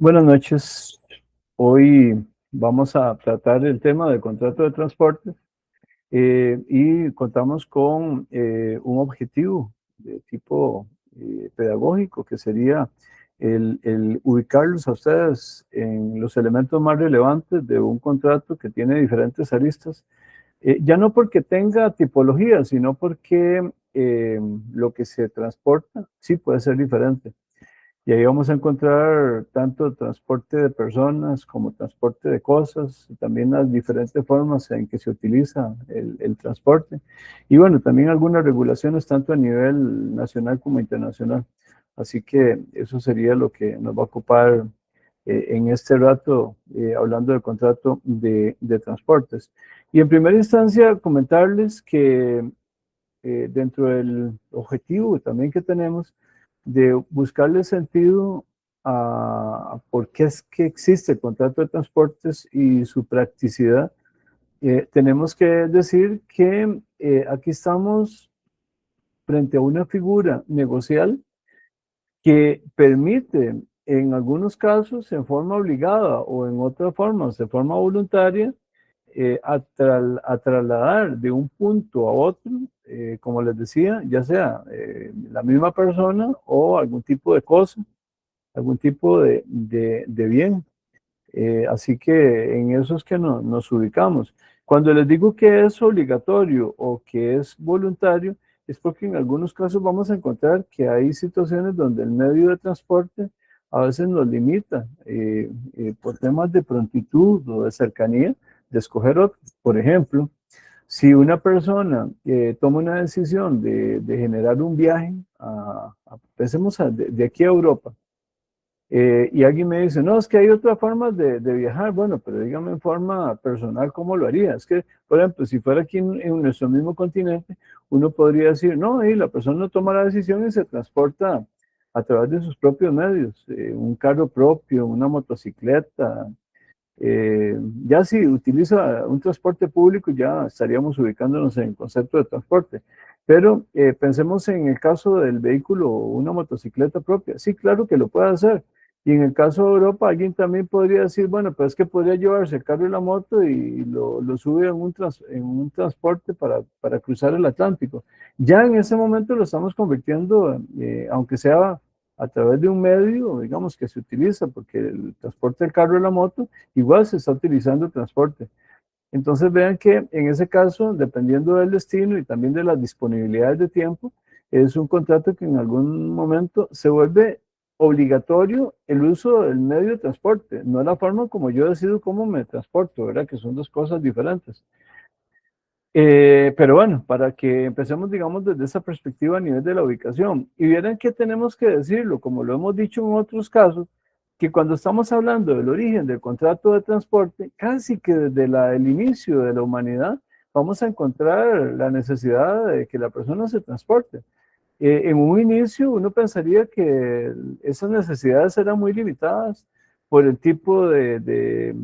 Buenas noches. Hoy vamos a tratar el tema del contrato de transporte y contamos con un objetivo de tipo pedagógico, que sería el ubicarlos a ustedes en los elementos más relevantes de un contrato que tiene diferentes aristas, ya no porque tenga tipología, sino porque lo que se transporta sí puede ser diferente. Y ahí vamos a encontrar tanto transporte de personas como transporte de cosas, y también las diferentes formas en que se utiliza el transporte. Y bueno, también algunas regulaciones tanto a nivel nacional como internacional. Así que eso sería lo que nos va a ocupar en este rato, hablando del contrato de transportes. Y en primera instancia, comentarles que dentro del objetivo también que tenemos de buscarle sentido a por qué es que existe el contrato de transportes y su practicidad, tenemos que decir que aquí estamos frente a una figura negocial que permite en algunos casos en forma obligada o en otras formas de forma voluntaria a trasladar de un punto a otro, como les decía, ya sea la misma persona o algún tipo de cosa, algún tipo de bien. Así que en eso es que nos ubicamos. Cuando les digo que es obligatorio o que es voluntario, es porque en algunos casos vamos a encontrar que hay situaciones donde el medio de transporte a veces nos limita por temas de prontitud o de cercanía de escoger otro. Por ejemplo, si una persona toma una decisión de generar un viaje, pensemos de aquí a Europa, y alguien me dice, no, es que hay otras formas de viajar. Bueno, pero dígame en forma personal cómo lo haría. Es que, por ejemplo, si fuera aquí en nuestro mismo continente, uno podría decir, no, y la persona no toma la decisión y se transporta a través de sus propios medios, un carro propio, una motocicleta. Ya si utiliza un transporte público, ya estaríamos ubicándonos en el concepto de transporte. Pero pensemos en el caso del vehículo, una motocicleta propia. Sí, claro que lo puede hacer. Y en el caso de Europa, alguien también podría decir, bueno, pues es que podría llevarse el carro y la moto y lo sube en un transporte para cruzar el Atlántico. Ya en ese momento lo estamos convirtiendo, aunque sea a través de un medio, digamos, que se utiliza, porque el transporte del carro y la moto, igual se está utilizando el transporte. Entonces vean que en ese caso, dependiendo del destino y también de las disponibilidades de tiempo, es un contrato que en algún momento se vuelve obligatorio el uso del medio de transporte, no la forma como yo decido cómo me transporto, ¿verdad? Que son dos cosas diferentes. Pero bueno, para que empecemos, digamos, desde esa perspectiva a nivel de la ubicación. Y vieran que tenemos que decirlo, como lo hemos dicho en otros casos, que cuando estamos hablando del origen del contrato de transporte, casi que desde el inicio de la humanidad, vamos a encontrar la necesidad de que la persona se transporte. En un inicio uno pensaría que esas necesidades eran muy limitadas por el tipo de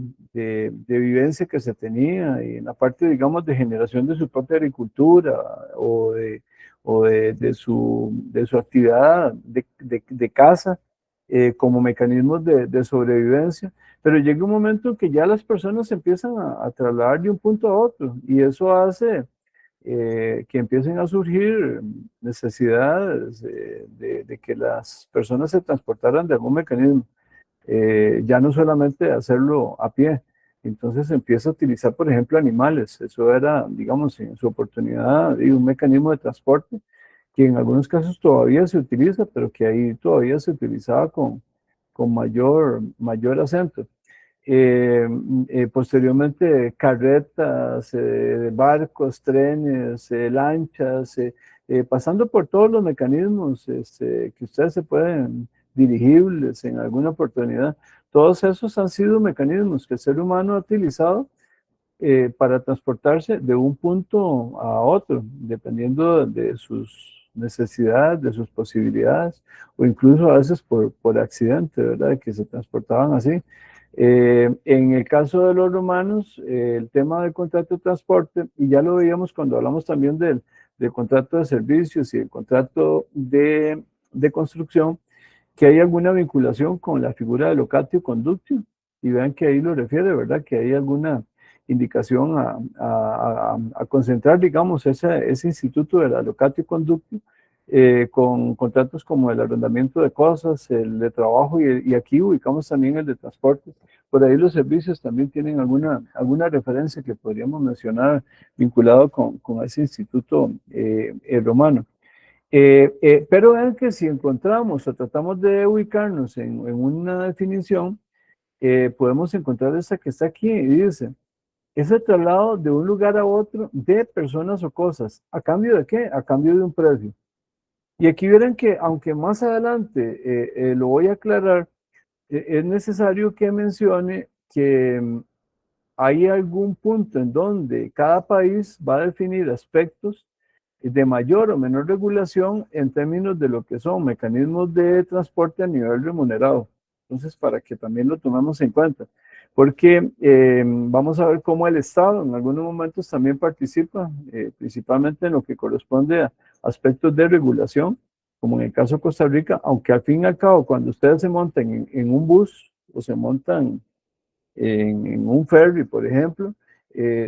vivencia que se tenía y en la parte, digamos, de generación de su propia agricultura o de su actividad de caza como mecanismos de sobrevivencia. Pero llega un momento en que ya las personas empiezan a trasladar de un punto a otro y eso hace que empiecen a surgir necesidades de que las personas se transportaran de algún mecanismo, ya no solamente hacerlo a pie. Entonces se empieza a utilizar, por ejemplo, animales. Eso era, digamos, en su oportunidad, un mecanismo de transporte que en algunos casos todavía se utiliza, pero que ahí todavía se utilizaba con mayor acento. Posteriormente carretas, barcos, trenes, lanchas, pasando por todos los mecanismos que ustedes se pueden dirigibles en alguna oportunidad. Todos esos han sido mecanismos que el ser humano ha utilizado para transportarse de un punto a otro, dependiendo de sus necesidades, de sus posibilidades, o incluso a veces por accidente, ¿verdad? Que se transportaban así. En el caso de los romanos, el tema del contrato de transporte, y ya lo veíamos cuando hablamos también del contrato de servicios y el contrato de construcción, que hay alguna vinculación con la figura de locatio conductio, y vean que ahí lo refiere, ¿verdad? Que hay alguna indicación a concentrar, digamos, ese instituto de la locatio conductio con contratos como el arrendamiento de cosas, el de trabajo y aquí ubicamos también el de transporte. Por ahí los servicios también tienen alguna referencia que podríamos mencionar vinculado con ese instituto romano. Pero vean que si encontramos o tratamos de ubicarnos en una definición, podemos encontrar esa que está aquí y dice, es el traslado de un lugar a otro de personas o cosas. ¿A cambio de qué? A cambio de un precio. Y aquí verán que, aunque más adelante lo voy a aclarar, es necesario que mencione que hay algún punto en donde cada país va a definir aspectos de mayor o menor regulación en términos de lo que son mecanismos de transporte a nivel remunerado. Entonces, para que también lo tomemos en cuenta, porque vamos a ver cómo el Estado en algunos momentos también participa, principalmente en lo que corresponde a aspectos de regulación, como en el caso de Costa Rica, aunque al fin y al cabo, cuando ustedes se montan en un bus o se montan en un ferry, por ejemplo,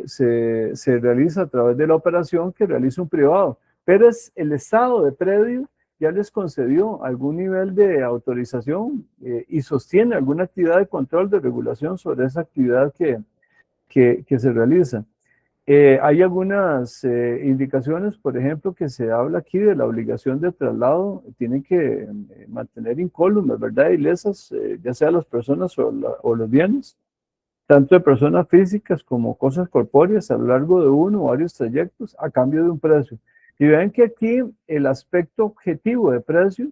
se realiza a través de la operación que realiza un privado, pero es el estado de predio ya les concedió algún nivel de autorización y sostiene alguna actividad de control de regulación sobre esa actividad que se realiza. Hay algunas indicaciones, por ejemplo, que se habla aquí de la obligación de traslado, tienen que mantener incólumes, ¿verdad? Ilesas, ya sea las personas o los bienes, tanto de personas físicas como cosas corpóreas a lo largo de uno o varios trayectos a cambio de un precio. Y vean que aquí el aspecto objetivo de precio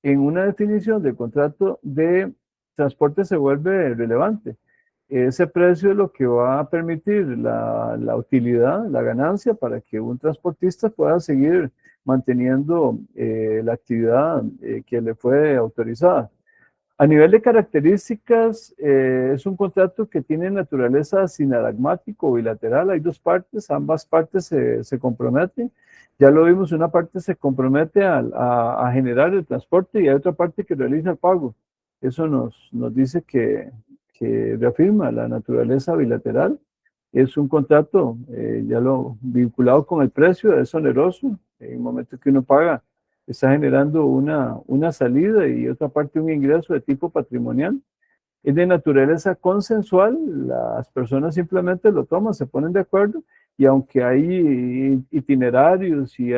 en una definición del contrato de transporte se vuelve relevante. Ese precio es lo que va a permitir la utilidad, la ganancia para que un transportista pueda seguir manteniendo la actividad que le fue autorizada. A nivel de características, es un contrato que tiene naturaleza sinadagmático o bilateral. Hay dos partes, ambas partes se comprometen. Ya lo vimos, una parte se compromete a generar el transporte y hay otra parte que realiza el pago. Eso nos dice que reafirma la naturaleza bilateral. Es un contrato, ya lo vinculado con el precio, es oneroso. En el momento que uno paga, está generando una salida y otra parte un ingreso de tipo patrimonial. Es de naturaleza consensual, las personas simplemente lo toman, se ponen de acuerdo y aunque hay itinerarios y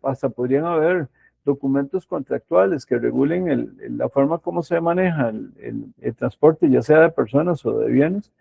hasta podrían haber documentos contractuales que regulen la forma como se maneja el transporte, ya sea de personas o de bienes,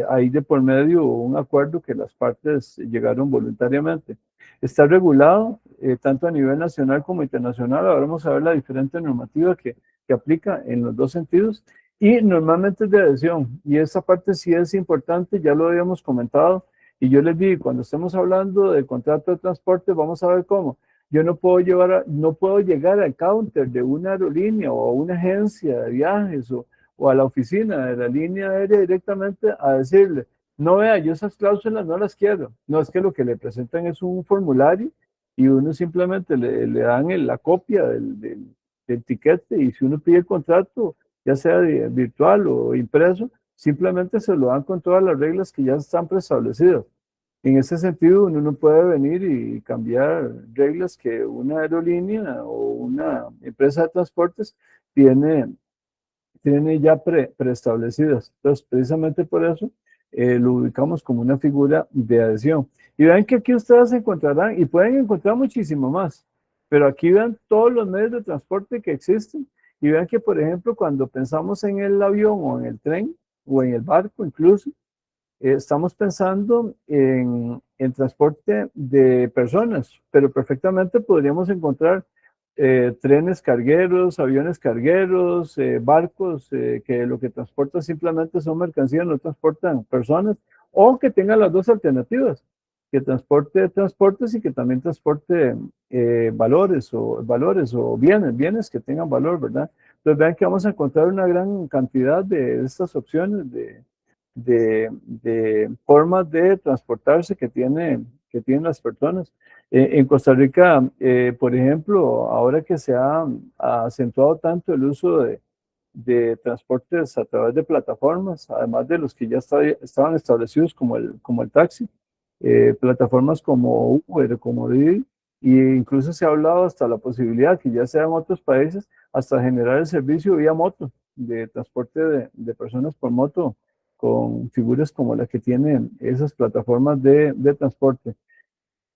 hay de por medio un acuerdo que las partes llegaron voluntariamente. Está regulado tanto a nivel nacional como internacional. Ahora vamos a ver la diferente normativa que aplica en los dos sentidos y normalmente es de adhesión. Y esa parte sí es importante, ya lo habíamos comentado. Y yo les digo, cuando estemos hablando del contrato de transporte, vamos a ver cómo. Yo no puedo no puedo llegar al counter de una aerolínea o a una agencia de viajes o a la oficina de la línea aérea directamente a decirle, no vea, yo esas cláusulas no las quiero. No, es que lo que le presentan es un formulario y uno simplemente le dan la copia del tiquete y si uno pide el contrato, ya sea virtual o impreso, simplemente se lo dan con todas las reglas que ya están preestablecidas. En ese sentido, uno no puede venir y cambiar reglas que una aerolínea o una empresa de transportes tiene ya preestablecidas. Entonces, precisamente por eso lo ubicamos como una figura de adhesión. Y vean que aquí ustedes encontrarán, y pueden encontrar muchísimo más, pero aquí vean todos los medios de transporte que existen, y vean que, por ejemplo, cuando pensamos en el avión o en el tren, o en el barco incluso, estamos pensando en transporte de personas, pero perfectamente podríamos encontrar trenes cargueros, aviones cargueros, barcos que lo que transportan simplemente son mercancías, no transportan personas, o que tengan las dos alternativas, que transporte transportes y que también transporte valores o bienes que tengan valor, ¿verdad? Entonces vean que vamos a encontrar una gran cantidad de estas opciones de formas de transportarse que tienen las personas. En Costa Rica, por ejemplo, ahora que se ha acentuado tanto el uso de transportes a través de plataformas, además de los que ya estaban establecidos como el taxi, plataformas como Uber, como Didi, e incluso se ha hablado hasta la posibilidad que ya sea en otros países, hasta generar el servicio vía moto, de transporte de personas por moto, con figuras como la que tienen esas plataformas de transporte.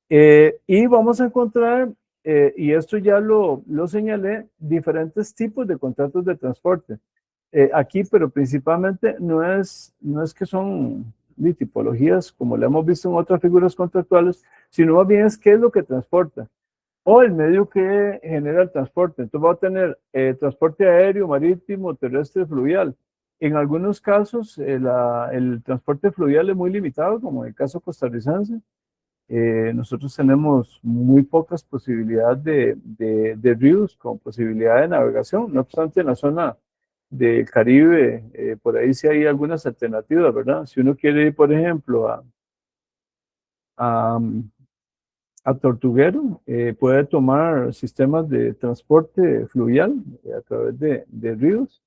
Y vamos a encontrar, y esto ya lo señalé, diferentes tipos de contratos de transporte. Aquí, pero principalmente no es que son de tipologías como lo hemos visto en otras figuras contractuales, sino más bien es qué es lo que transporta o el medio que genera el transporte. Entonces va a tener transporte aéreo, marítimo, terrestre, fluvial. En algunos casos el transporte fluvial es muy limitado, como en el caso costarricense. Nosotros tenemos muy pocas posibilidades de ríos con posibilidad de navegación. No obstante, en la zona del Caribe, por ahí sí hay algunas alternativas, ¿verdad? Si uno quiere ir, por ejemplo, a, a Tortuguero, puede tomar sistemas de transporte fluvial a través de ríos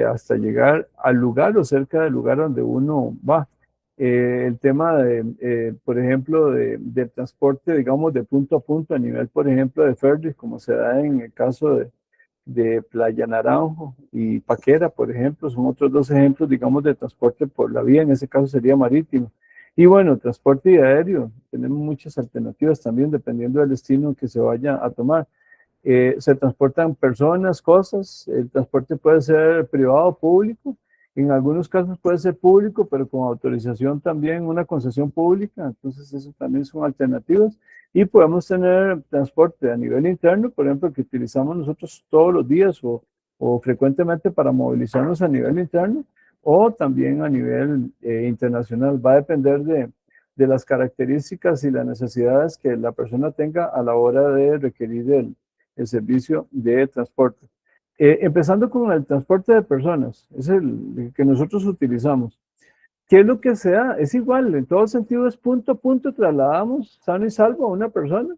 hasta llegar al lugar o cerca del lugar donde uno va. El tema por ejemplo, del transporte, digamos, de punto a punto a nivel, por ejemplo, de ferries, como se da en el caso de Playa Naranjo y Paquera, por ejemplo, son otros dos ejemplos, digamos, de transporte por la vía, en ese caso sería marítimo. Y bueno, transporte aéreo, tenemos muchas alternativas también dependiendo del destino que se vaya a tomar. Se transportan personas, cosas, el transporte puede ser privado o público, en algunos casos puede ser público, pero con autorización también, una concesión pública, entonces eso también son alternativas. Y podemos tener transporte a nivel interno, por ejemplo, que utilizamos nosotros todos los días o frecuentemente para movilizarnos a nivel interno, o también a nivel internacional. Va a depender de las características y las necesidades que la persona tenga a la hora de requerir el servicio de transporte. Empezando con el transporte de personas, es el que nosotros utilizamos. ¿Qué es lo que se da? Es igual, en todo sentido es punto a punto, trasladamos sano y salvo a una persona.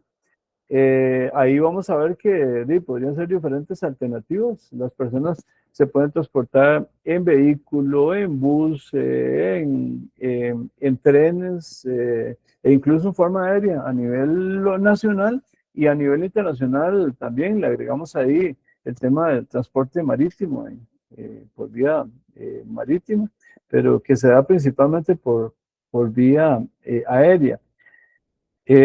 Ahí vamos a ver que podrían ser diferentes alternativas. Las personas se pueden transportar en vehículo, en bus, en trenes, e incluso en forma aérea a nivel nacional y a nivel internacional también. Le agregamos ahí el tema del transporte marítimo, por vía marítima, pero que se da principalmente por vía aérea.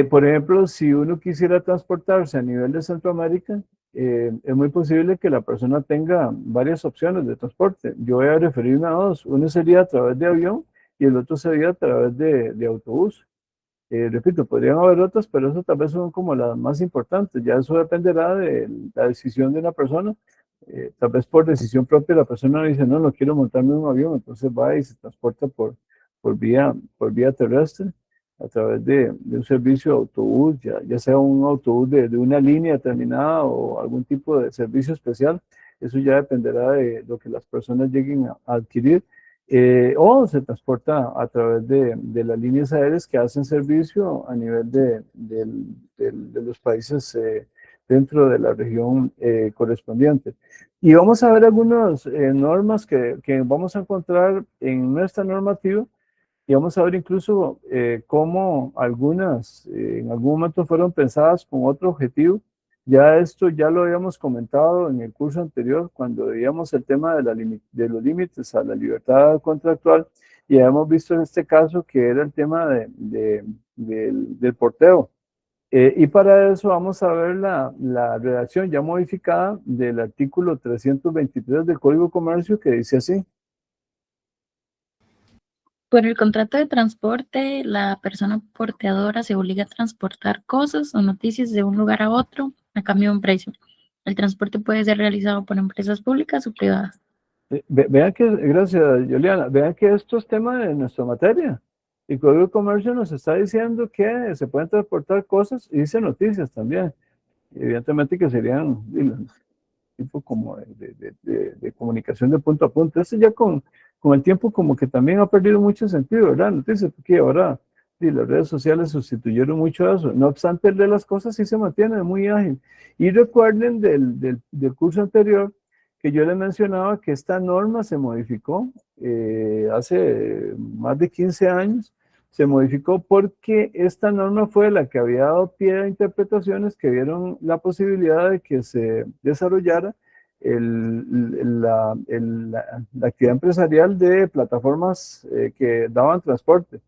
Por ejemplo, si uno quisiera transportarse a nivel de Centroamérica, es muy posible que la persona tenga varias opciones de transporte. Yo voy a referirme a dos. Uno sería a través de avión y el otro sería a través de autobús. Repito, podrían haber otras, pero eso tal vez son como las más importantes. Ya eso dependerá de la decisión de una persona. Tal vez por decisión propia la persona dice, no, no quiero montarme en un avión, entonces va y se transporta por vía terrestre a través de un servicio de autobús, ya sea un autobús de una línea determinada o algún tipo de servicio especial. Eso ya dependerá de lo que las personas lleguen a adquirir. O se transporta a través de las líneas aéreas que hacen servicio a nivel de los países dentro de la región correspondiente. Y vamos a ver algunas normas que vamos a encontrar en nuestra normativa y vamos a ver incluso cómo algunas en algún momento fueron pensadas con otro objetivo. Ya esto ya lo habíamos comentado en el curso anterior cuando veíamos el tema de los límites a la libertad contractual y habíamos visto en este caso que era el tema del porteo. Y para eso vamos a ver la redacción ya modificada del artículo 323 del Código de Comercio que dice así. Por el contrato de transporte, la persona porteadora se obliga a transportar cosas o noticias de un lugar a otro a cambio de un precio. El transporte puede ser realizado por empresas públicas o privadas. Vean que, gracias, Juliana, vean que esto es tema de nuestra materia. El Código de Comercio nos está diciendo que se pueden transportar cosas y dice noticias también. Evidentemente que serían tipo como de comunicación de punto a punto. Esto ya con el tiempo como que también ha perdido mucho sentido, ¿verdad? Noticias, porque ahora y las redes sociales sustituyeron mucho eso. No obstante, el de las cosas sí se mantiene muy ágil. Y recuerden del curso anterior que yo les mencionaba que esta norma se modificó hace más de 15 años. Se modificó porque esta norma fue la que había dado pie a interpretaciones que vieron la posibilidad de que se desarrollara la actividad empresarial de plataformas que daban transporte.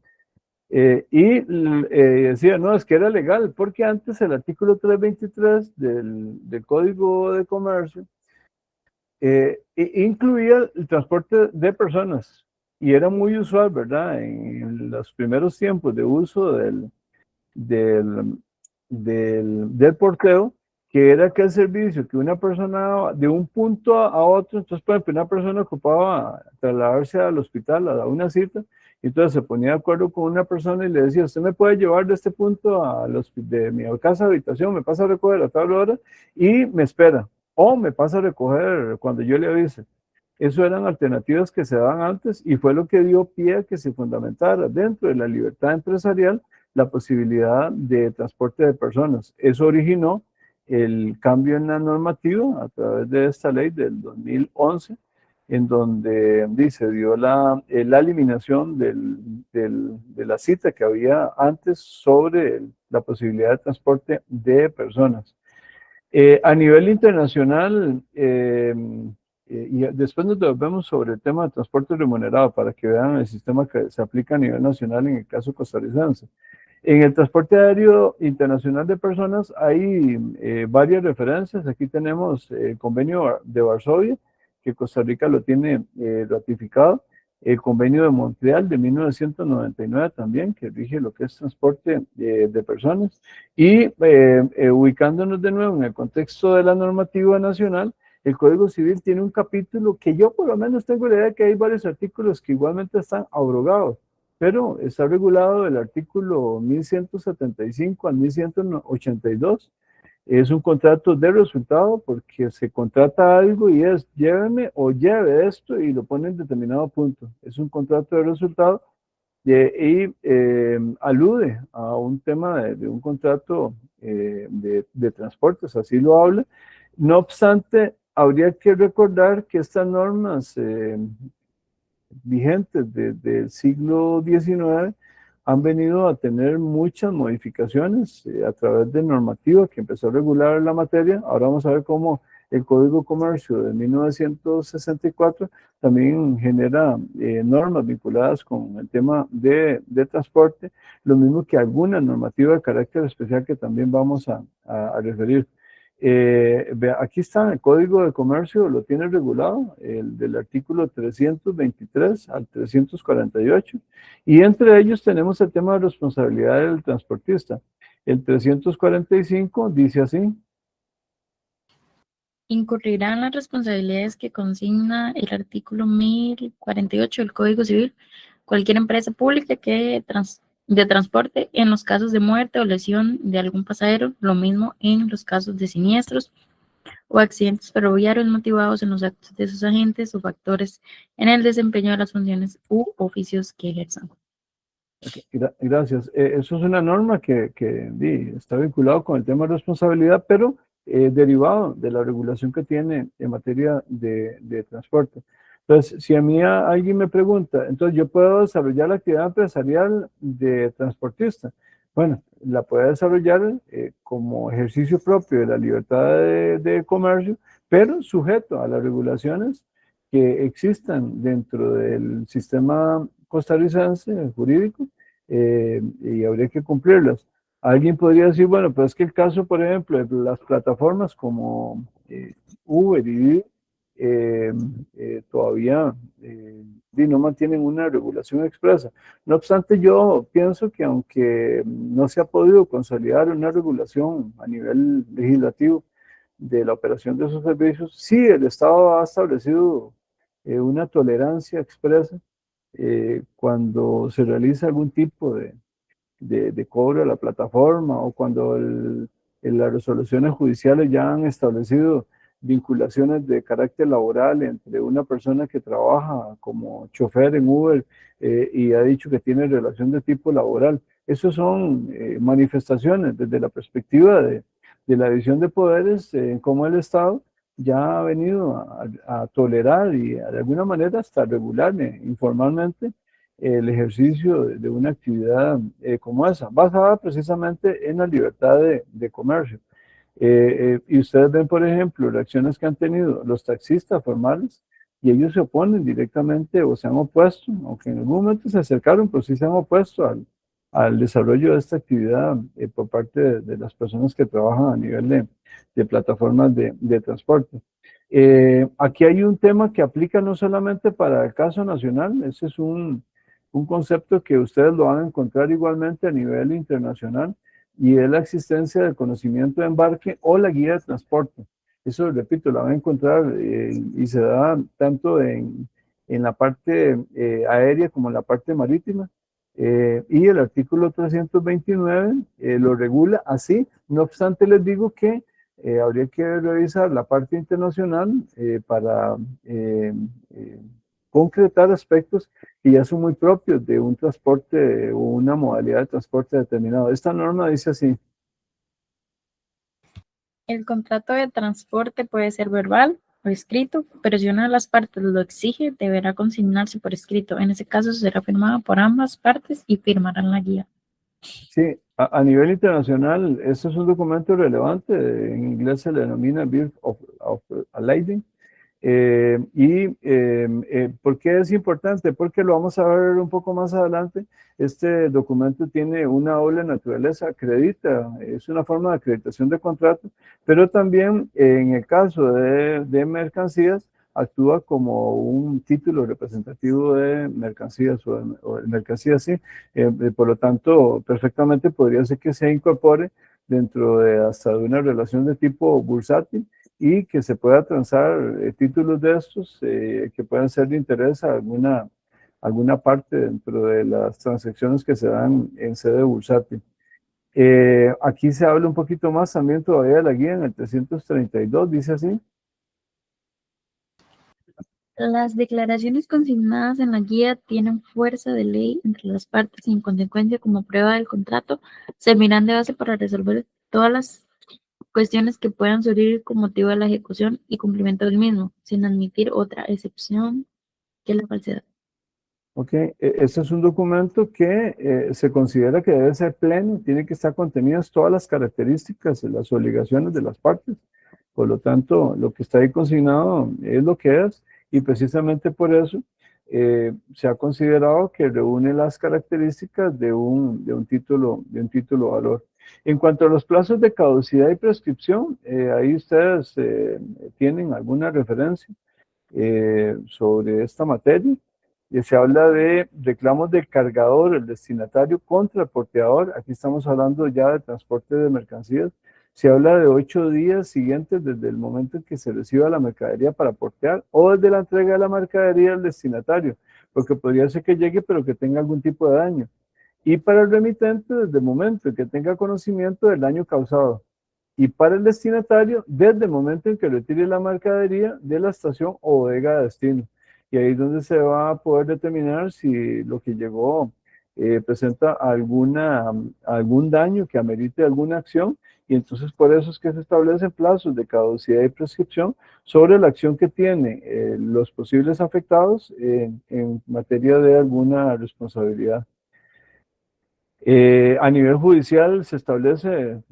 Decía, no, es que era legal, porque antes el artículo 323 del Código de Comercio incluía el transporte de personas y era muy usual, ¿verdad? En los primeros tiempos de uso del, del porteo, que era aquel servicio que una persona daba de un punto a otro. Entonces, por ejemplo, una persona ocupaba trasladarse al hospital a una cita, y entonces se ponía de acuerdo con una persona y le decía, usted me puede llevar de este punto de mi casa habitación, me pasa a recoger a tal hora y me espera, o me pasa a recoger cuando yo le avise. Eso eran alternativas que se daban antes y fue lo que dio pie a que se fundamentara dentro de la libertad empresarial la posibilidad de transporte de personas. Eso originó el cambio en la normativa a través de esta ley del 2011, en donde se dio la eliminación de la cita que había antes sobre la posibilidad de transporte de personas. A nivel internacional, y después nos devolvemos sobre el tema de transporte remunerado para que vean el sistema que se aplica a nivel nacional en el caso costarricense. En el transporte aéreo internacional de personas hay varias referencias. Aquí tenemos el convenio de Varsovia, que Costa Rica lo tiene ratificado. El convenio de Montreal de 1999 también, que rige lo que es transporte de personas. Y ubicándonos de nuevo en el contexto de la normativa nacional, el Código Civil tiene un capítulo que yo por lo menos tengo la idea de que hay varios artículos que igualmente están abrogados, pero está regulado del artículo 1175 al 1182. Es un contrato de resultado porque se contrata algo y es lléveme o lleve esto y lo pone en determinado punto. Es un contrato de resultado y alude a un tema de un contrato de transportes, así lo habla. No obstante, habría que recordar que estas normas vigentes desde el siglo XIX han venido a tener muchas modificaciones a través de normativa que empezó a regular la materia. Ahora vamos a ver cómo el Código de Comercio de 1964 también genera normas vinculadas con el tema de transporte, lo mismo que alguna normativa de carácter especial que también vamos a referir. Aquí está, el Código de Comercio lo tiene regulado, el del artículo 323 al 348, y entre ellos tenemos el tema de responsabilidad del transportista. El 345 dice así: incurrirán las responsabilidades que consigna el artículo 1048 del Código Civil cualquier empresa pública de transporte en los casos de muerte o lesión de algún pasajero, lo mismo en los casos de siniestros o accidentes ferroviarios motivados en los actos de sus agentes o factores en el desempeño de las funciones u oficios que ejerzan. Gracias. Eso es una norma que está vinculado con el tema de responsabilidad, pero derivado de la regulación que tiene en materia de transporte. Entonces, si a mí alguien me pregunta, entonces yo puedo desarrollar la actividad empresarial de transportista. Bueno, la puede desarrollar como ejercicio propio de la libertad de comercio, pero sujeto a las regulaciones que existan dentro del sistema costarricense jurídico, y habría que cumplirlas. Alguien podría decir, bueno, pero es que el caso, por ejemplo, de las plataformas como Uber y Didi, todavía no mantienen una regulación expresa. No obstante, yo pienso que aunque no se ha podido consolidar una regulación a nivel legislativo de la operación de esos servicios, sí el Estado ha establecido una tolerancia expresa cuando se realiza algún tipo de cobro a la plataforma o cuando las resoluciones judiciales ya han establecido vinculaciones de carácter laboral entre una persona que trabaja como chofer en Uber y ha dicho que tiene relación de tipo laboral. Eso son manifestaciones desde la perspectiva de la división de poderes, cómo el Estado ya ha venido a tolerar y de alguna manera hasta regular informalmente el ejercicio de una actividad como esa, basada precisamente en la libertad de comercio. Y ustedes ven, por ejemplo, reacciones que han tenido los taxistas formales y ellos se oponen directamente o se han opuesto, aunque en algún momento se acercaron, pero sí se han opuesto al desarrollo de esta actividad por parte de las personas que trabajan a nivel de plataformas de transporte. Aquí hay un tema que aplica no solamente para el caso nacional, ese es un concepto que ustedes lo van a encontrar igualmente a nivel internacional, y es la existencia del conocimiento de embarque o la guía de transporte. Eso, repito, la van a encontrar y se da tanto en la parte aérea como en la parte marítima. Y el artículo 329 lo regula así. No obstante, les digo que habría que revisar la parte internacional para concretar aspectos que ya son muy propios de un transporte o una modalidad de transporte determinado. Esta norma dice así. El contrato de transporte puede ser verbal o escrito, pero si una de las partes lo exige, deberá consignarse por escrito. En ese caso será firmado por ambas partes y firmarán la guía. Sí, a nivel internacional, esto es un documento relevante, en inglés se le denomina Bill of Lading. ¿Por qué es importante? Porque lo vamos a ver un poco más adelante. Este documento tiene una doble naturaleza, acredita, es una forma de acreditación de contrato, pero también en el caso de mercancías, actúa como un título representativo de mercancías o de mercancías, sí. Por lo tanto, perfectamente podría ser que se incorpore dentro de hasta de una relación de tipo bursátil y que se pueda transar títulos de estos que puedan ser de interés a alguna parte dentro de las transacciones que se dan en sede bursátil. Aquí se habla un poquito más también todavía de la guía en el 332, dice así. Las declaraciones consignadas en la guía tienen fuerza de ley entre las partes y en consecuencia como prueba del contrato servirán de base para resolver todas las cuestiones que puedan surgir con motivo de la ejecución y cumplimiento del mismo, sin admitir otra excepción que la falsedad. Ok, este es un documento que se considera que debe ser pleno, tiene que estar contenidas todas las características y las obligaciones de las partes. Por lo tanto, lo que está ahí consignado es lo que es, y precisamente por eso se ha considerado que reúne las características de un título valor. En cuanto a los plazos de caducidad y prescripción, ahí ustedes tienen alguna referencia sobre esta materia. Se habla de reclamos del cargador, el destinatario contra el porteador. Aquí estamos hablando ya de transporte de mercancías. Se habla de 8 días siguientes desde el momento en que se reciba la mercadería para portear o desde la entrega de la mercadería al destinatario, porque podría ser que llegue pero que tenga algún tipo de daño. Y para el remitente desde el momento en que tenga conocimiento del daño causado. Y para el destinatario desde el momento en que retire la mercadería de la estación o bodega de destino. Y ahí es donde se va a poder determinar si lo que llegó presenta algún daño que amerite alguna acción, y entonces por eso es que se establecen plazos de caducidad y prescripción sobre la acción que tienen los posibles afectados en materia de alguna responsabilidad. A nivel judicial se establece,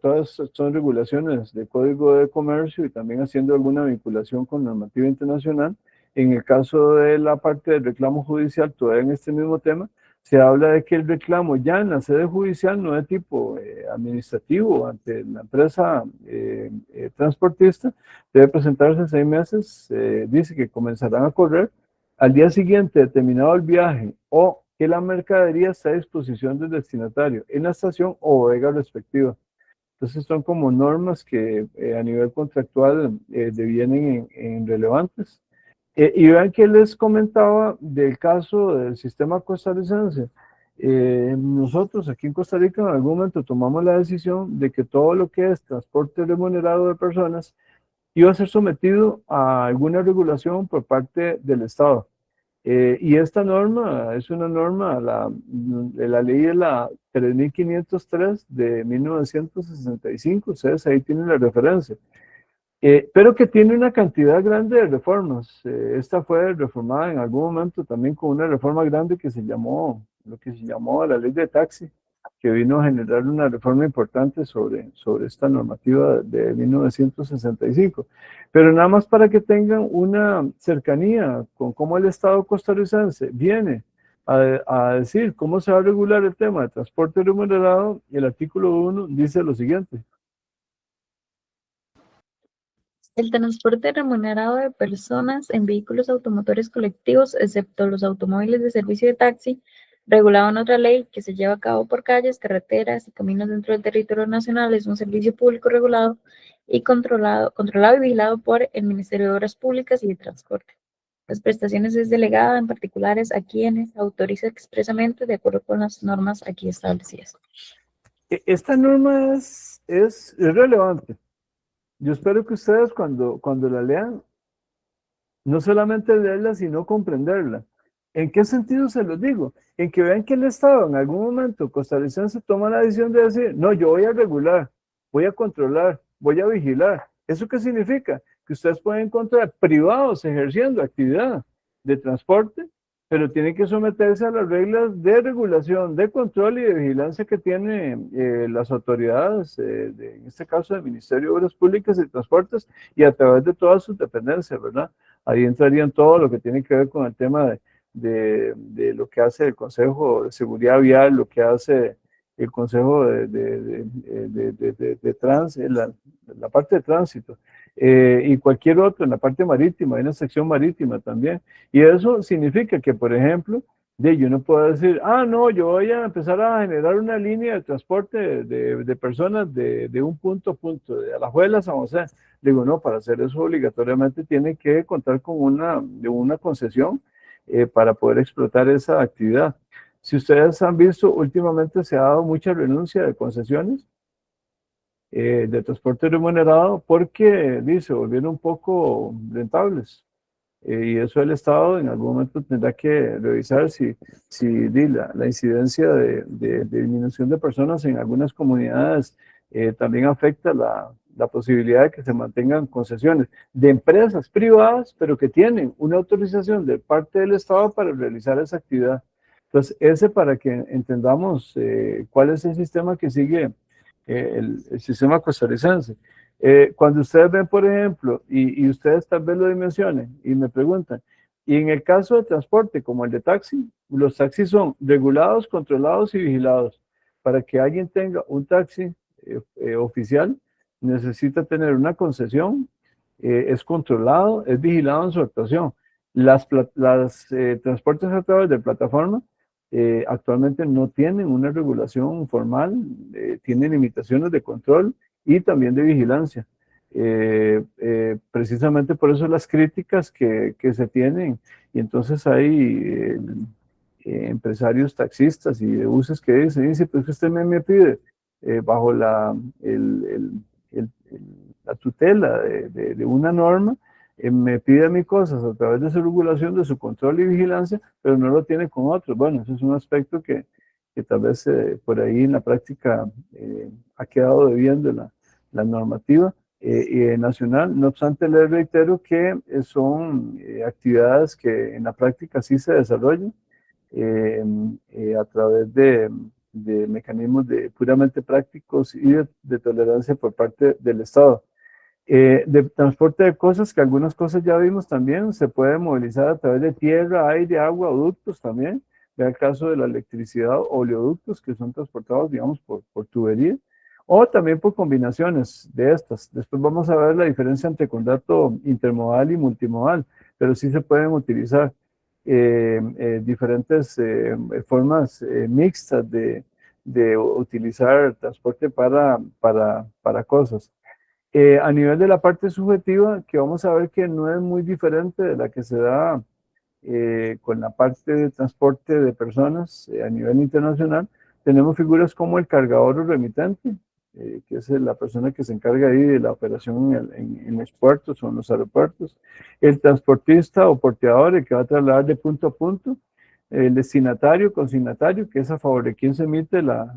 todas son regulaciones de Código de Comercio y también haciendo alguna vinculación con normativa internacional. En el caso de la parte del reclamo judicial, todavía en este mismo tema, se habla de que el reclamo ya en la sede judicial no es tipo administrativo ante la empresa transportista, debe presentarse 6 meses, dice que comenzarán a correr al día siguiente de terminado el viaje o que la mercadería está a disposición del destinatario en la estación o bodega respectiva. Entonces son como normas que a nivel contractual devienen en relevantes. Y vean que les comentaba del caso del sistema costarricense. Nosotros aquí en Costa Rica en algún momento tomamos la decisión de que todo lo que es transporte remunerado de personas iba a ser sometido a alguna regulación por parte del Estado. Y esta norma es una norma, la ley es la 3503 de 1965, ustedes ahí tienen la referencia. Pero que tiene una cantidad grande de reformas. Esta fue reformada en algún momento también con una reforma grande que se llamó, lo que se llamó la ley de taxi, que vino a generar una reforma importante sobre esta normativa de 1965. Pero nada más para que tengan una cercanía con cómo el Estado costarricense viene a decir cómo se va a regular el tema de transporte remunerado, el artículo 1 dice lo siguiente. El transporte remunerado de personas en vehículos automotores colectivos, excepto los automóviles de servicio de taxi, regulado en otra ley que se lleva a cabo por calles, carreteras y caminos dentro del territorio nacional, es un servicio público regulado y controlado y vigilado por el Ministerio de Obras Públicas y de Transporte. Las prestaciones es delegada en particulares a quienes autoriza expresamente de acuerdo con las normas aquí establecidas. Esta norma es relevante. Yo espero que ustedes cuando la lean, no solamente leerla, sino comprenderla. ¿En qué sentido se los digo? En que vean que el Estado en algún momento costarricense toma la decisión de decir, no, yo voy a regular, voy a controlar, voy a vigilar. ¿Eso qué significa? Que ustedes pueden encontrar privados ejerciendo actividad de transporte, pero tienen que someterse a las reglas de regulación, de control y de vigilancia que tienen las autoridades, en este caso del Ministerio de Obras Públicas y Transportes, y a través de todas sus dependencias, ¿verdad? Ahí entrarían todo lo que tiene que ver con el tema de lo que hace el Consejo de Seguridad Vial, lo que hace el Consejo de la parte de tránsito, y cualquier otro, en la parte marítima, hay una sección marítima también. Y eso significa que, por ejemplo, yo no puedo decir, no, yo voy a empezar a generar una línea de transporte de personas de un punto a punto, de Alajuela a San José. Digo, no, para hacer eso obligatoriamente tiene que contar con una concesión para poder explotar esa actividad. Si ustedes han visto, últimamente se ha dado mucha renuncia de concesiones de transporte remunerado porque se volvieron un poco rentables. Y eso el Estado en algún momento tendrá que revisar si la incidencia de disminución de personas en algunas comunidades también afecta la posibilidad de que se mantengan concesiones de empresas privadas, pero que tienen una autorización de parte del Estado para realizar esa actividad. Entonces, ese para que entendamos cuál es el sistema que sigue el sistema costarricense. Cuando ustedes ven, por ejemplo, y ustedes tal vez lo dimensionen y me preguntan, y en el caso de transporte como el de taxi, los taxis son regulados, controlados y vigilados. Para que alguien tenga un taxi oficial, necesita tener una concesión, es controlado, es vigilado en su actuación. Las transportes a través de plataforma actualmente no tienen una regulación formal, tienen limitaciones de control y también de vigilancia. Precisamente por eso las críticas que se tienen, y entonces hay empresarios taxistas y de buses que dicen, dice, pues usted me pide bajo la tutela de una norma, me pide a mí cosas a través de su regulación, de su control y vigilancia, pero no lo tiene con otros. Bueno, eso es un aspecto que tal vez por ahí en la práctica ha quedado debiendo la normativa nacional. No obstante, les reitero que son actividades que en la práctica sí se desarrollan a través de mecanismos puramente prácticos y de tolerancia por parte del Estado. De transporte de cosas, que algunas cosas ya vimos también, se puede movilizar a través de tierra, aire, agua, ductos también. Vea el caso de la electricidad, oleoductos que son transportados, digamos, por tubería, o también por combinaciones de estas. Después vamos a ver la diferencia entre contrato intermodal y multimodal, pero sí se pueden utilizar diferentes formas mixtas de utilizar transporte para cosas. A nivel de la parte subjetiva, que vamos a ver que no es muy diferente de la que se da con la parte de transporte de personas a nivel internacional, tenemos figuras como el cargador o remitente, que es la persona que se encarga ahí de la operación en los puertos o en los aeropuertos, el transportista o porteador, el que va a trasladar de punto a punto, el destinatario, consignatario, que es a favor de quien se emite la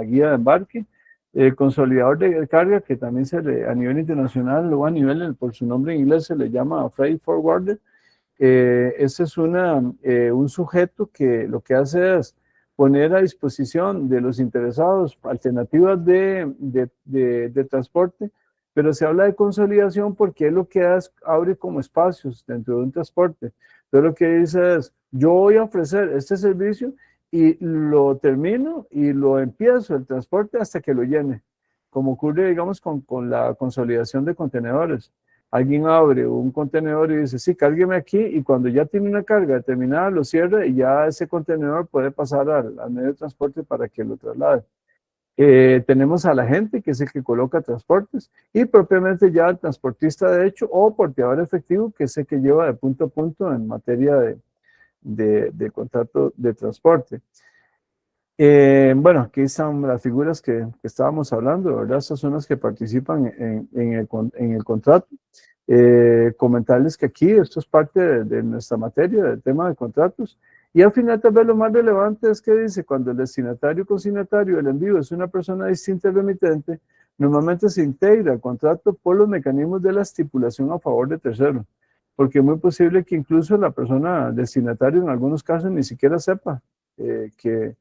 guía de embarque, el consolidador de carga, que también a nivel internacional o a nivel, por su nombre en inglés, se le llama freight forwarder. Ese es un sujeto que lo que hace es poner a disposición de los interesados alternativas de transporte, pero se habla de consolidación porque es lo que abre como espacios dentro de un transporte. Entonces lo que dice es, yo voy a ofrecer este servicio y lo termino y lo empiezo el transporte hasta que lo llene, como ocurre, digamos, con la consolidación de contenedores. Alguien abre un contenedor y dice, sí, cárgueme aquí, y cuando ya tiene una carga determinada, lo cierra y ya ese contenedor puede pasar al medio de transporte para que lo traslade. Tenemos a la gente, que es el que coloca transportes, y propiamente ya el transportista de hecho o porteador efectivo, que es el que lleva de punto a punto en materia de contrato de transporte. Bueno, aquí están las figuras que estábamos hablando, ¿verdad? Estas son las que participan en el contrato. Comentarles que aquí esto es parte de nuestra materia, del tema de contratos. Y al final tal vez lo más relevante es que dice, cuando el destinatario consignatario del envío es una persona distinta al remitente, normalmente se integra el contrato por los mecanismos de la estipulación a favor de terceros, porque es muy posible que incluso la persona destinataria en algunos casos ni siquiera sepa que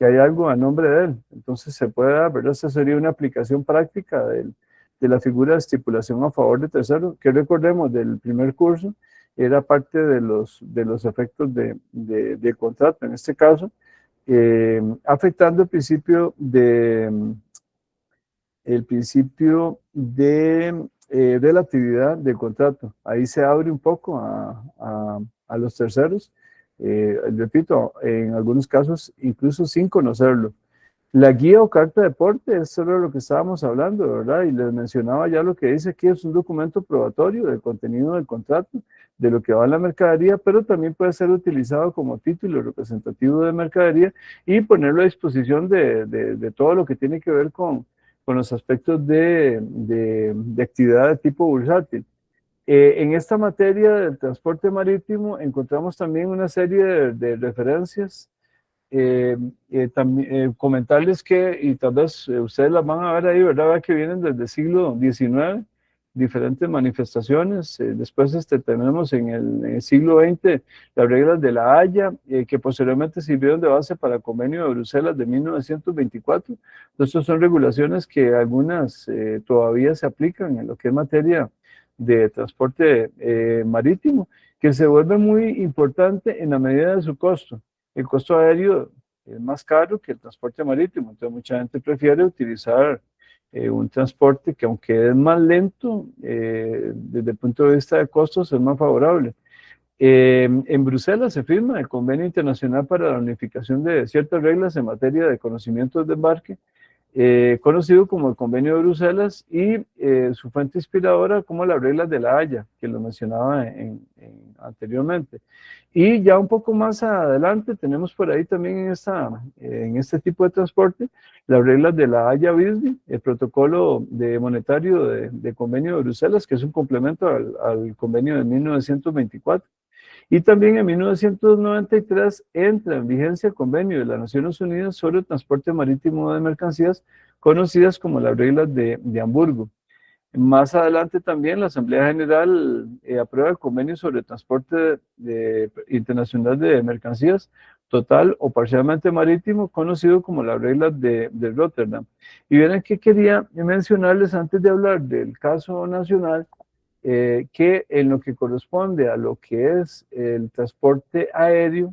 hay algo a nombre de él. Entonces se puede dar, ¿verdad? Esta sería una aplicación práctica de la figura de estipulación a favor de terceros, que recordemos del primer curso, era parte de los efectos de contrato, en este caso, afectando el principio de relatividad del contrato. Ahí se abre un poco a los terceros, repito, en algunos casos incluso sin conocerlo. La guía o carta de porte es solo lo que estábamos hablando, ¿verdad? Y les mencionaba ya lo que dice aquí, es un documento probatorio del contenido del contrato, de lo que va en la mercadería, pero también puede ser utilizado como título representativo de mercadería y ponerlo a disposición de todo lo que tiene que ver con los aspectos de actividad de tipo bursátil. En esta materia del transporte marítimo encontramos también una serie de referencias. También, comentarles que, y tal vez ustedes las van a ver ahí, ¿verdad? Que vienen desde el siglo XIX, diferentes manifestaciones. Después tenemos en el siglo XX las reglas de la Haya, que posteriormente sirvieron de base para el Convenio de Bruselas de 1924. Entonces son regulaciones que algunas todavía se aplican en lo que es materia de transporte marítimo, que se vuelve muy importante en la medida de su costo. El costo aéreo es más caro que el transporte marítimo, entonces mucha gente prefiere utilizar un transporte que, aunque es más lento, desde el punto de vista de costos es más favorable. En Bruselas se firma el Convenio Internacional para la Unificación de ciertas reglas en materia de conocimientos de embarque, conocido como el Convenio de Bruselas, y su fuente inspiradora como las reglas de la Haya, que lo mencionaba anteriormente. Y ya un poco más adelante tenemos por ahí también en este tipo de transporte las reglas de la Haya-Visby, el protocolo monetario de Convenio de Bruselas, que es un complemento al convenio de 1924. Y también en 1993 entra en vigencia el convenio de las Naciones Unidas sobre el transporte marítimo de mercancías, conocidas como las reglas de Hamburgo. Más adelante también la Asamblea General aprueba el convenio sobre transporte internacional de mercancías, total o parcialmente marítimo, conocido como las reglas de Rotterdam. Y verán que quería mencionarles antes de hablar del caso nacional, que en lo que corresponde a lo que es el transporte aéreo,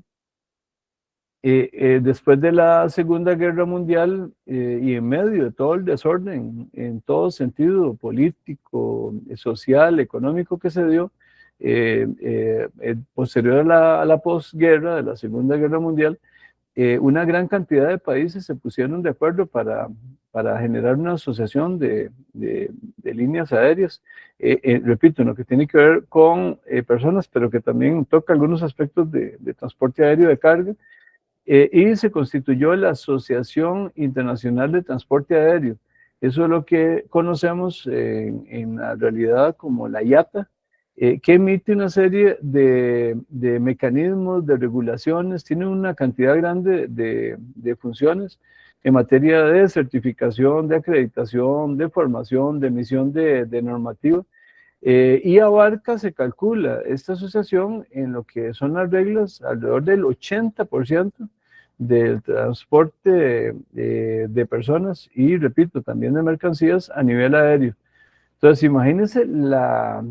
después de la Segunda Guerra Mundial y en medio de todo el desorden en todo sentido político, social, económico que se dio, posterior a la posguerra de la Segunda Guerra Mundial, una gran cantidad de países se pusieron de acuerdo para generar una asociación de líneas aéreas, repito, en lo que tiene que ver con personas, pero que también toca algunos aspectos de transporte aéreo de carga, y se constituyó la Asociación Internacional de Transporte Aéreo, Eso es lo que conocemos en la realidad como la IATA, que emite una serie de mecanismos, de regulaciones, tiene una cantidad grande de funciones en materia de certificación, de acreditación, de formación, de emisión de normativa, y abarca, se calcula, esta asociación en lo que son las reglas, alrededor del 80% del transporte de personas y, repito, también de mercancías a nivel aéreo. Entonces, imagínense la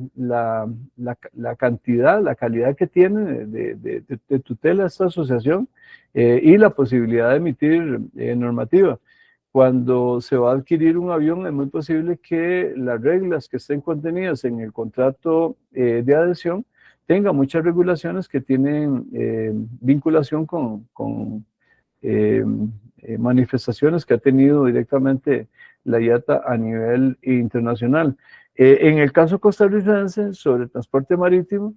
cantidad, la calidad que tiene de tutela esta asociación, y la posibilidad de emitir normativa. Cuando se va a adquirir un avión, es muy posible que las reglas que estén contenidas en el contrato de adhesión tengan muchas regulaciones que tienen vinculación con eh, manifestaciones que ha tenido directamente la IATA a nivel internacional. En el caso costarricense, sobre transporte marítimo,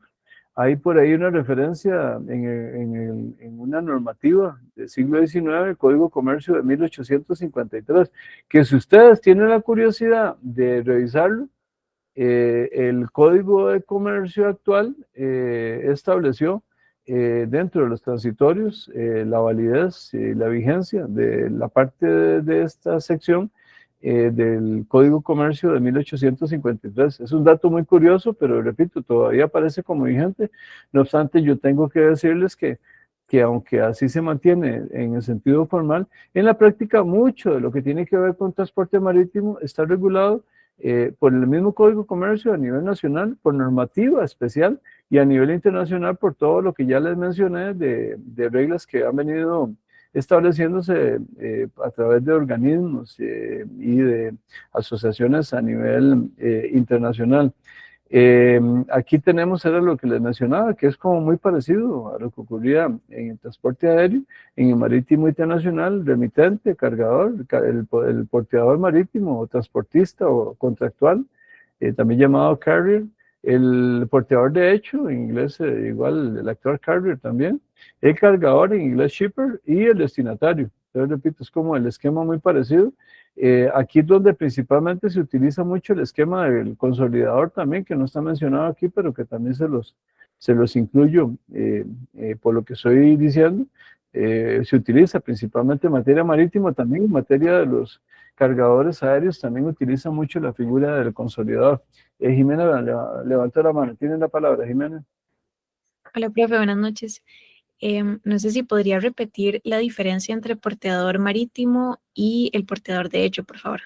hay por ahí una referencia en una normativa del siglo XIX, el Código de Comercio de 1853, que si ustedes tienen la curiosidad de revisarlo, el Código de Comercio actual estableció dentro de los transitorios la validez y la vigencia de la parte de esta sección del Código de Comercio de 1853. Es un dato muy curioso, pero repito, todavía aparece como vigente. No obstante, yo tengo que decirles que aunque así se mantiene en el sentido formal, en la práctica mucho de lo que tiene que ver con transporte marítimo está regulado por el mismo Código de Comercio a nivel nacional, por normativa especial, y a nivel internacional por todo lo que ya les mencioné de reglas que han venido estableciéndose a través de organismos y de asociaciones a nivel internacional. Aquí tenemos, era lo que les mencionaba, que es como muy parecido a lo que ocurría en el transporte aéreo, en el marítimo internacional, remitente, cargador, el porteador marítimo o transportista o contractual, también llamado carrier, el porteador de hecho, en inglés igual el actual carrier también, el cargador, en inglés shipper, y el destinatario. Entonces, repito, es como el esquema muy parecido. Aquí es donde principalmente se utiliza mucho el esquema del consolidador también, que no está mencionado aquí, pero que también se los incluyo por lo que estoy diciendo. Se utiliza principalmente en materia marítima, también en materia de los cargadores aéreos, también utiliza mucho la figura del consolidador. Jimena levantó la mano, tiene la palabra, Jimena. Hola, profe, buenas noches. No sé si podría repetir la diferencia entre porteador marítimo y el porteador de hecho, por favor.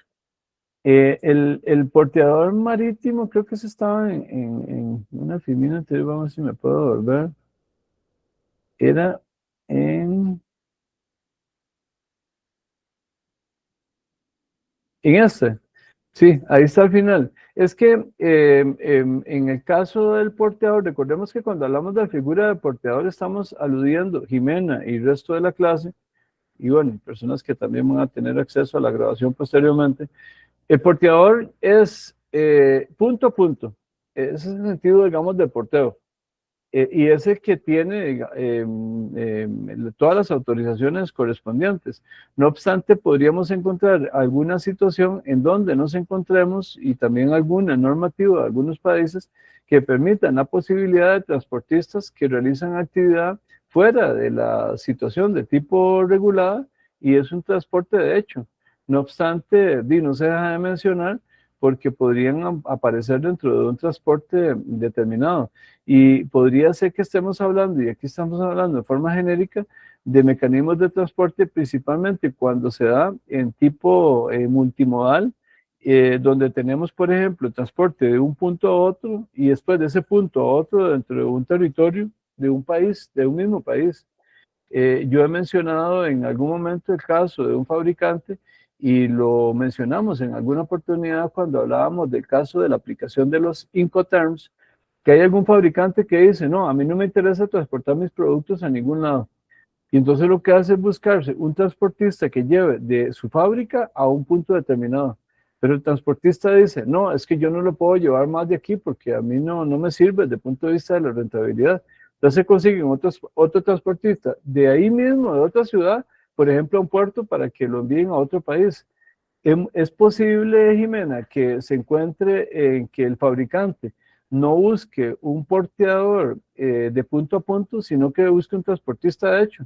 El porteador marítimo, creo que eso estaba en una filmina anterior, vamos a ver si me puedo volver. Era en este. Sí, ahí está al final. Es que en el caso del porteador, recordemos que cuando hablamos de la figura del porteador estamos aludiendo, Jimena y el resto de la clase, y bueno, personas que también van a tener acceso a la grabación posteriormente. El porteador es punto a punto. Ese es el sentido, digamos, del porteo. Y es el que tiene todas las autorizaciones correspondientes. No obstante, podríamos encontrar alguna situación en donde nos encontremos y también alguna normativa de algunos países que permitan la posibilidad de transportistas que realizan actividad fuera de la situación de tipo regulada y es un transporte de hecho. No obstante, no se deja de mencionar porque podrían aparecer dentro de un transporte determinado. Y podría ser que estemos hablando, y aquí estamos hablando de forma genérica, de mecanismos de transporte, principalmente cuando se da en tipo multimodal, donde tenemos, por ejemplo, transporte de un punto a otro y después de ese punto a otro dentro de un territorio de un país, de un mismo país. Yo he mencionado en algún momento el caso de un fabricante y lo mencionamos en alguna oportunidad cuando hablábamos del caso de la aplicación de los Incoterms, que hay algún fabricante que dice, no, a mí no me interesa transportar mis productos a ningún lado. Y entonces lo que hace es buscarse un transportista que lleve de su fábrica a un punto determinado. Pero el transportista dice, no, es que yo no lo puedo llevar más de aquí porque a mí no me sirve desde el punto de vista de la rentabilidad. Entonces consiguen otro transportista de ahí mismo, de otra ciudad, por ejemplo, a un puerto para que lo envíen a otro país. Es posible, Jimena, que se encuentre en que el fabricante no busque un porteador de punto a punto, sino que busque un transportista de hecho.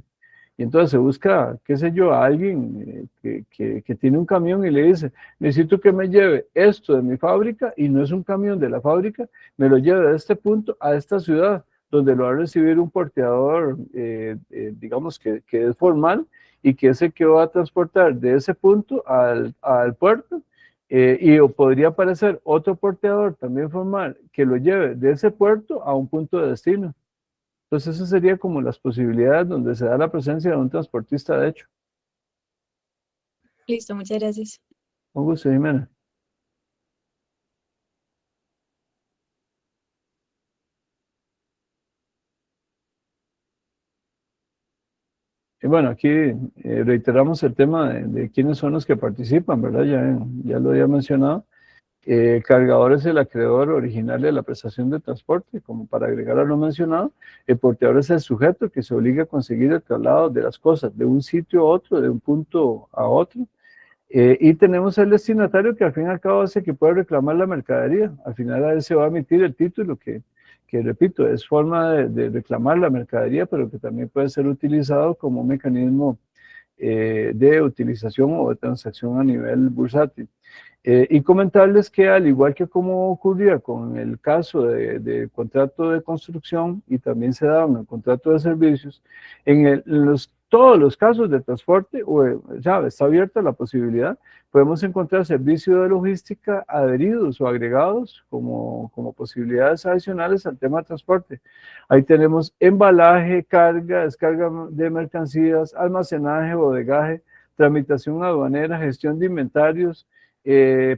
Y entonces se busca, qué sé yo, a alguien que tiene un camión y le dice, necesito que me lleve esto de mi fábrica, y no es un camión de la fábrica, me lo lleve de este punto a esta ciudad, donde lo va a recibir un porteador, digamos que es formal, y que es el que va a transportar de ese punto al puerto, y o podría aparecer otro porteador también formal que lo lleve de ese puerto a un punto de destino. Entonces, esas serían como las posibilidades donde se da la presencia de un transportista de hecho. Listo, muchas gracias. Con gusto, Jimena. Y bueno, aquí reiteramos el tema de quiénes son los que participan, ¿verdad? Ya lo había mencionado. El cargador es el acreedor original de la prestación de transporte, como para agregar a lo mencionado. El porteador es el sujeto que se obliga a conseguir el traslado de las cosas de un sitio a otro, de un punto a otro. Y tenemos el destinatario que al fin y al cabo hace que pueda reclamar la mercadería. Al final a él se va a emitir el título que repito, es forma de reclamar la mercadería, pero que también puede ser utilizado como un mecanismo de utilización o de transacción a nivel bursátil. Y comentarles que al igual que como ocurría con el caso de contrato de construcción y también se daba en el contrato de servicios, todos los casos de transporte, ya está abierta la posibilidad, podemos encontrar servicios de logística adheridos o agregados como posibilidades adicionales al tema de transporte. Ahí tenemos embalaje, carga, descarga de mercancías, almacenaje, bodegaje, tramitación aduanera, gestión de inventarios,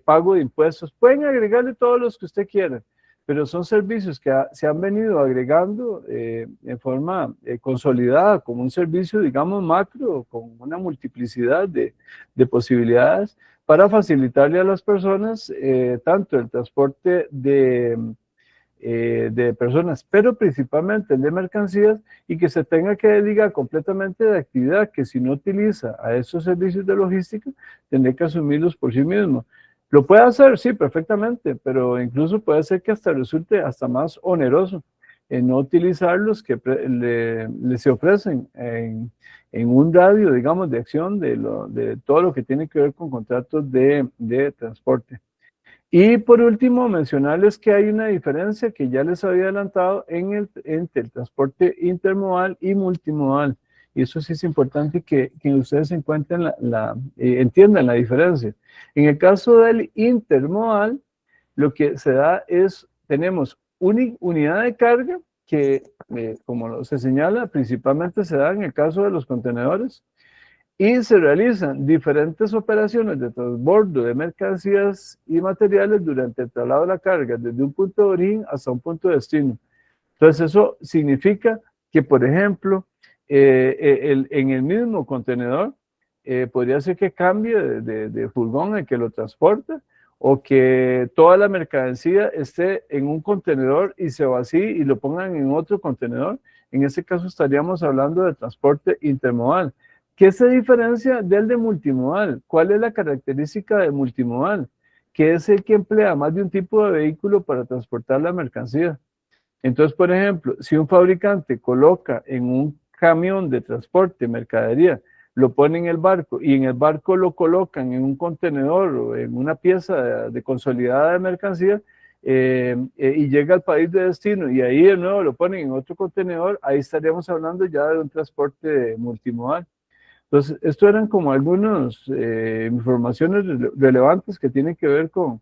pago de impuestos. Pueden agregarle todos los que usted quiera, pero son servicios que se han venido agregando en forma consolidada como un servicio, digamos, macro, con una multiplicidad de posibilidades para facilitarle a las personas tanto el transporte de personas, pero principalmente el de mercancías, y que se tenga que dedicar completamente de actividad que si no utiliza a esos servicios de logística, tendrá que asumirlos por sí mismo. Lo puede hacer, sí, perfectamente, pero incluso puede ser que hasta resulte hasta más oneroso en no utilizar los que le se ofrecen en un radio, digamos, de acción de todo lo que tiene que ver con contratos de transporte. Y por último, mencionarles que hay una diferencia que ya les había adelantado entre el transporte intermodal y multimodal. Y eso sí es importante que ustedes encuentren entiendan la diferencia. En el caso del intermodal, lo que se da es, tenemos una unidad de carga que, como se señala, principalmente se da en el caso de los contenedores, y se realizan diferentes operaciones de transbordo de mercancías y materiales durante el traslado de la carga desde un punto de origen hasta un punto de destino. Entonces eso significa que, por ejemplo, en el mismo contenedor podría ser que cambie de furgón el que lo transporta, o que toda la mercancía esté en un contenedor y se vacíe y lo pongan en otro contenedor. En ese caso estaríamos hablando de transporte intermodal. ¿Qué se diferencia del de multimodal? ¿Cuál es la característica de multimodal? Que es el que emplea más de un tipo de vehículo para transportar la mercancía. Entonces, por ejemplo, si un fabricante coloca en un camión de transporte mercadería, lo pone en el barco y en el barco lo colocan en un contenedor o en una pieza de consolidada de mercancía, y llega al país de destino y ahí de nuevo lo ponen en otro contenedor, ahí estaríamos hablando ya de un transporte multimodal. Entonces, esto eran como algunas informaciones relevantes que tienen que ver con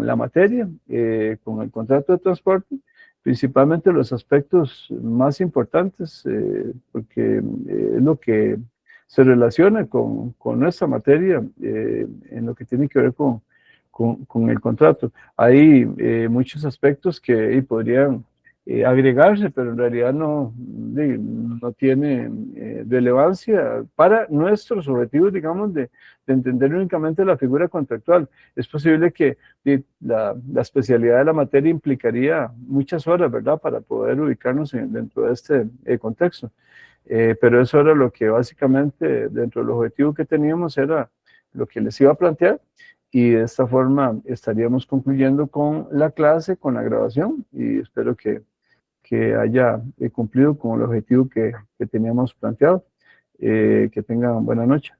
la materia, con el contrato de transporte, principalmente los aspectos más importantes, porque es lo que se relaciona con nuestra materia en lo que tiene que ver con el contrato. Hay muchos aspectos que podrían agregarse, pero en realidad no tiene relevancia para nuestros objetivos, digamos, de entender únicamente la figura contractual. Es posible que la especialidad de la materia implicaría muchas horas, ¿verdad?, para poder ubicarnos dentro de este contexto. Pero eso era lo que básicamente, dentro del objetivo que teníamos, era lo que les iba a plantear, y de esta forma estaríamos concluyendo con la clase, con la grabación, y espero que haya cumplido con el objetivo que teníamos planteado. Que tengan buena noche.